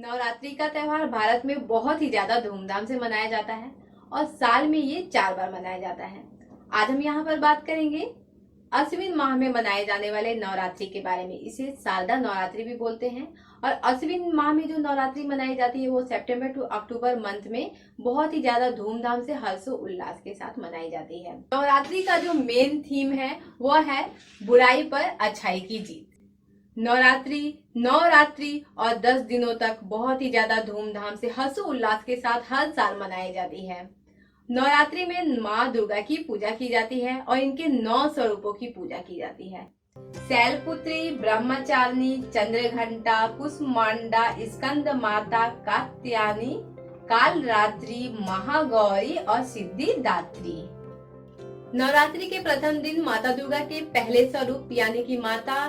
नवरात्रि का त्यौहार भारत में बहुत ही ज्यादा धूमधाम से मनाया जाता है और साल में ये 4 बार मनाया जाता है। आज हम यहाँ पर बात करेंगे अश्विन माह में मनाए जाने वाले नवरात्रि के बारे में। इसे शारदा नवरात्रि भी बोलते हैं और अश्विन माह में जो नवरात्रि मनाई जाती है वो सितंबर टू अक्टूबर मंथ में बहुत ही ज्यादा धूमधाम से हर्षोल्लास के साथ मनाई जाती है। नवरात्रि का जो मेन थीम है वो है बुराई पर अच्छाई की जीत। नवरात्रि और 10 दिनों तक बहुत ही ज्यादा धूमधाम से हर्षोल्लास के साथ हर साल मनाई जाती है। नवरात्रि में माँ दुर्गा की पूजा की जाती है और इनके 9 स्वरूपों की पूजा की जाती है। शैलपुत्री, ब्रह्मचारिणी, चंद्रघंटा, कुसुमांडा, स्कंद माता, कात्यायनी, कालरात्रि, महागौरी और सिद्धिदात्री। नवरात्रि के प्रथम दिन माता दुर्गा के पहले स्वरूप यानी कि माता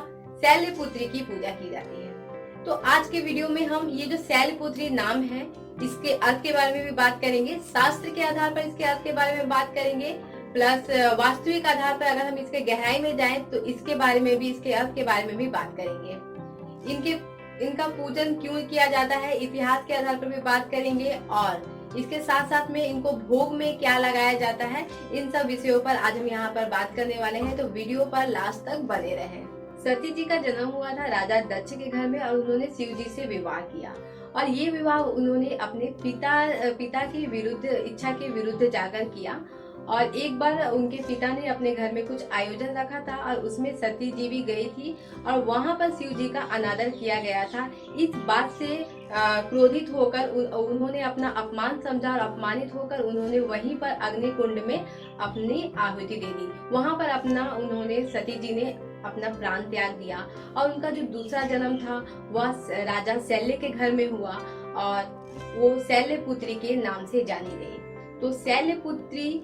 शैलपुत्री की पूजा की जाती है। तो आज के वीडियो में हम ये जो शैलपुत्री नाम है इसके अर्थ के बारे में भी बात करेंगे, शास्त्र के आधार पर इसके अर्थ के बारे में बात करेंगे, प्लस वास्तविक आधार पर अगर हम इसके गहराई में जाएं तो इसके बारे में भी, इसके अर्थ के बारे में भी बात करेंगे। इनका पूजन क्यों किया जाता है इतिहास के आधार पर भी बात करेंगे और इसके साथ साथ में इनको भोग में क्या लगाया जाता है, इन सब विषयों पर आज हम यहाँ पर बात करने वाले हैं। तो वीडियो पर लास्ट तक बने रहें। सती जी का जन्म हुआ था राजा दक्ष के घर में और उन्होंने शिव जी से विवाह किया और ये विवाह उन्होंने अपने पिता की विरुद्ध, इच्छा के विरुद्ध जाकर किया। और एक बार उनके पिता ने अपने घर में कुछ आयोजन रखा था और उसमें सती जी भी गई थी और वहां पर शिव जी का अनादर किया गया था। इस बात से क्रोधित होकर उन्होंने अपना अपमान समझा और अपमानित होकर उन्होंने वहीं पर अग्नि कुंड में अपनी आहुति दे दी। वहां पर उन्होंने सती जी ने अपना प्राण त्याग दिया और उनका जो दूसरा जन्म था वह राजा शैल्य के घर में हुआ और वो शैलपुत्री के नाम से जानी गई। तो शैलपुत्री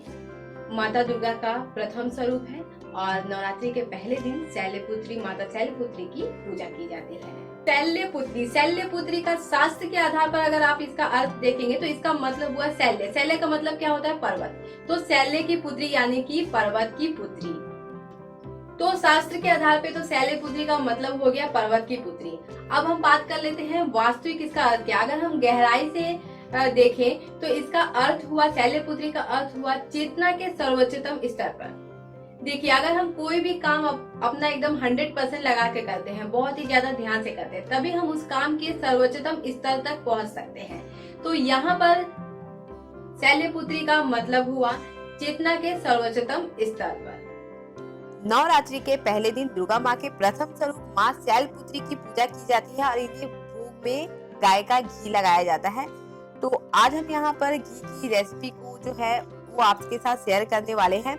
माता दुर्गा का प्रथम स्वरूप है और नवरात्रि के पहले दिन माता शैलपुत्री की पूजा की जाती है। शैलपुत्री का शास्त्र के आधार पर अगर आप इसका अर्थ देखेंगे तो इसका मतलब हुआ शैल्य। शैल्य का मतलब क्या होता है? पर्वत। तो शैल्य की पुत्री यानी कि पर्वत की पुत्री। तो शास्त्र के आधार पे तो शैलपुत्री का मतलब हो गया पर्वत की पुत्री। अब हम बात कर लेते हैं वास्तविक इसका अर्थ क्या। अगर हम गहराई से देखें तो इसका अर्थ हुआ, शैलपुत्री का अर्थ हुआ चेतना के सर्वोच्चतम स्तर पर। देखिए, अगर हम कोई भी काम अपना एकदम 100% लगा के करते हैं, बहुत ही ज्यादा ध्यान से करते हैं, तभी हम उस काम के सर्वोच्चतम स्तर तक पहुंच सकते हैं। तो यहाँ पर शैलपुत्री का मतलब हुआ चेतना के सर्वोच्चतम स्तर पर। नवरात्रि के पहले दिन दुर्गा माँ के प्रथम स्वरूप माँ शैलपुत्री की पूजा की जाती है और इन्हें भोग में गाय का घी लगाया जाता है। तो आज हम यहाँ पर घी की रेसिपी को जो है वो आपके साथ शेयर करने वाले हैं।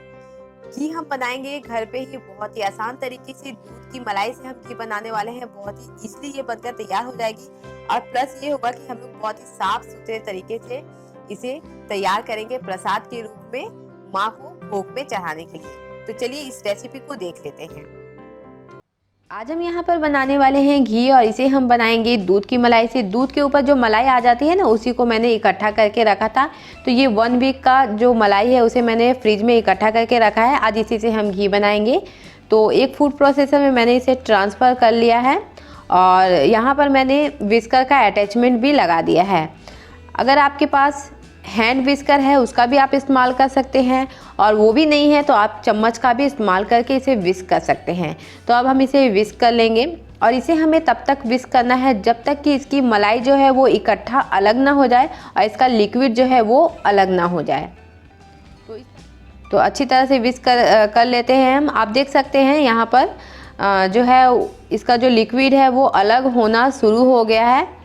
घी हम बनाएंगे घर पे ही बहुत ही आसान तरीके से। दूध की मलाई से हम घी बनाने वाले हैं। बहुत ही इजीली ये बनकर तैयार हो जाएगी और प्लस ये होगा कि हम लोग बहुत ही साफ सुथरे तरीके से इसे तैयार करेंगे प्रसाद के रूप में माँ को भोग में चढ़ाने के लिए। तो चलिए इस रेसिपी को देख लेते हैं। आज हम यहाँ पर बनाने वाले हैं घी और इसे हम बनाएंगे दूध की मलाई से। दूध के ऊपर जो मलाई आ जाती है ना, उसी को मैंने इकट्ठा करके रखा था। तो ये 1 वीक का जो मलाई है उसे मैंने फ्रिज में इकट्ठा करके रखा है। आज इसी से हम घी बनाएंगे। तो एक फूड प्रोसेसर में मैंने इसे ट्रांसफ़र कर लिया है और यहाँ पर मैंने विस्कर का अटैचमेंट भी लगा दिया है। अगर आपके पास हैंड विस्कर है उसका भी आप इस्तेमाल कर सकते हैं और वो भी नहीं है तो आप चम्मच का भी इस्तेमाल करके इसे विस्क कर सकते हैं। तो अब हम इसे विस्क कर लेंगे और इसे हमें तब तक विस्क करना है जब तक कि इसकी मलाई जो है वो इकट्ठा अलग ना हो जाए और इसका लिक्विड जो है वो अलग ना हो जाए। तो अच्छी तरह से विस्क कर लेते हैं हम। आप देख सकते हैं यहाँ पर जो है इसका जो लिक्विड है वो अलग होना शुरू हो गया है।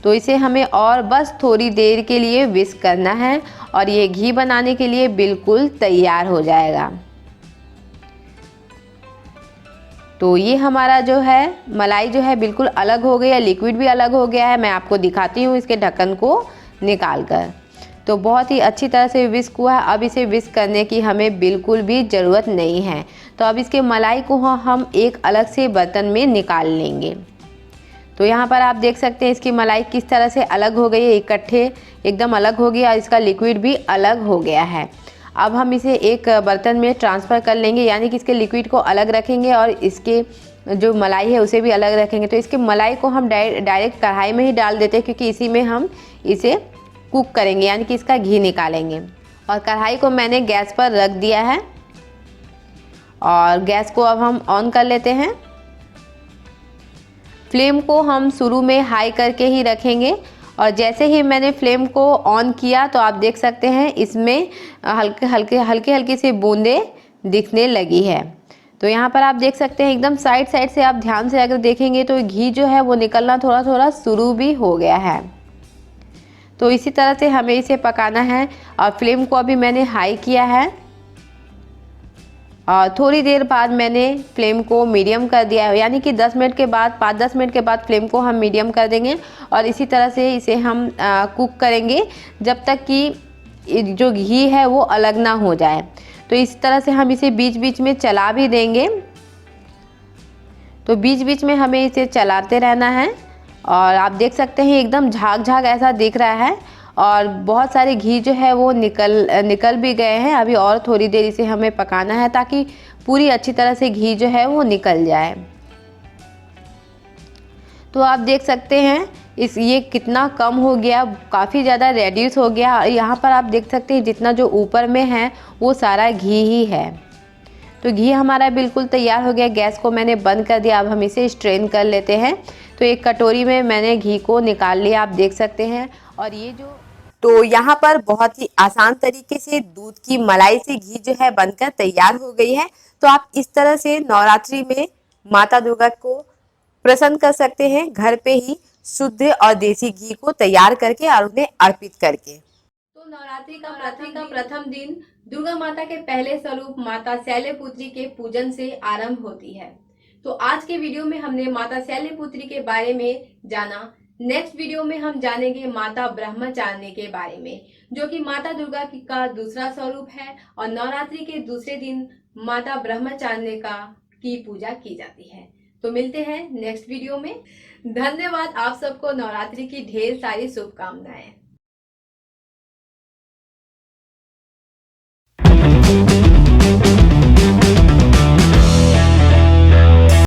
तो इसे हमें और बस थोड़ी देर के लिए विस्क करना है और ये घी बनाने के लिए बिल्कुल तैयार हो जाएगा। तो ये हमारा जो है मलाई जो है बिल्कुल अलग हो गया, लिक्विड भी अलग हो गया है। मैं आपको दिखाती हूँ इसके ढक्कन को निकाल कर। तो बहुत ही अच्छी तरह से विस्क हुआ है। अब इसे विस्क करने की हमें बिल्कुल भी ज़रूरत नहीं है। तो अब इसके मलाई को हम एक अलग से बर्तन में निकाल लेंगे। तो यहाँ पर आप देख सकते हैं इसकी मलाई किस तरह से अलग हो गई है, इकट्ठे एकदम अलग हो गया और इसका लिक्विड भी अलग हो गया है। अब हम इसे एक बर्तन में ट्रांसफ़र कर लेंगे, यानी कि इसके लिक्विड को अलग रखेंगे और इसके जो मलाई है उसे भी अलग रखेंगे। तो इसके मलाई को हम डायरेक्ट कढ़ाई में ही डाल देते हैं, क्योंकि इसी में हम इसे कुक करेंगे, यानी कि इसका घी निकालेंगे। और कढ़ाई को मैंने गैस पर रख दिया है और गैस को अब हम ऑन कर लेते हैं। फ्लेम को हम शुरू में हाई करके ही रखेंगे और जैसे ही मैंने फ्लेम को ऑन किया तो आप देख सकते हैं इसमें हल्की सी बूंदें दिखने लगी है। तो यहाँ पर आप देख सकते हैं एकदम साइड से आप ध्यान से अगर देखेंगे तो घी जो है वो निकलना थोड़ा थोड़ा शुरू भी हो गया है। तो इसी तरह से हमें इसे पकाना है और फ्लेम को अभी मैंने हाई किया है और थोड़ी देर बाद मैंने फ्लेम को मीडियम कर दिया है, यानी कि 10 मिनट के बाद 5-10 मिनट के बाद फ्लेम को हम मीडियम कर देंगे और इसी तरह से इसे हम कुक करेंगे जब तक कि जो घी है वो अलग ना हो जाए। तो इस तरह से हम इसे बीच बीच में चला भी देंगे। तो बीच बीच में हमें इसे चलाते रहना है और आप देख सकते हैं एकदम झाग ऐसा दिख रहा है और बहुत सारे घी जो है वो निकल भी गए हैं। अभी और थोड़ी देर इसे हमें पकाना है ताकि पूरी अच्छी तरह से घी जो है वो निकल जाए। तो आप देख सकते हैं ये कितना कम हो गया, काफ़ी ज़्यादा रेड्यूस हो गया। और यहाँ पर आप देख सकते हैं जितना जो ऊपर में है वो सारा घी ही है। तो घी हमारा बिल्कुल तैयार हो गया। गैस को मैंने बंद कर दिया। अब हम इसे स्ट्रेन कर लेते हैं। तो एक कटोरी में मैंने घी को निकाल लिया, आप देख सकते हैं। और ये तो यहाँ पर बहुत ही आसान तरीके से दूध की मलाई से घी जो है बनकर तैयार हो गई है। तो आप इस तरह से नवरात्रि में माता दुर्गा को प्रसन्न कर सकते हैं घर पे ही शुद्ध और देसी घी को तैयार करके और उन्हें अर्पित करके। तो नवरात्रि का प्रथम दिन दुर्गा माता के पहले स्वरूप माता शैलपुत्री के पूजन से आरंभ होती है। तो आज के वीडियो में हमने माता शैलपुत्री के बारे में जाना। नेक्स्ट वीडियो में हम जानेंगे माता ब्रह्मचारिणी के बारे में, जो कि माता दुर्गा का दूसरा स्वरूप है और नवरात्रि के दूसरे दिन माता ब्रह्मचारिणी की पूजा की जाती है। तो मिलते हैं नेक्स्ट वीडियो में। धन्यवाद। आप सबको नवरात्रि की ढेर सारी शुभकामनाएं।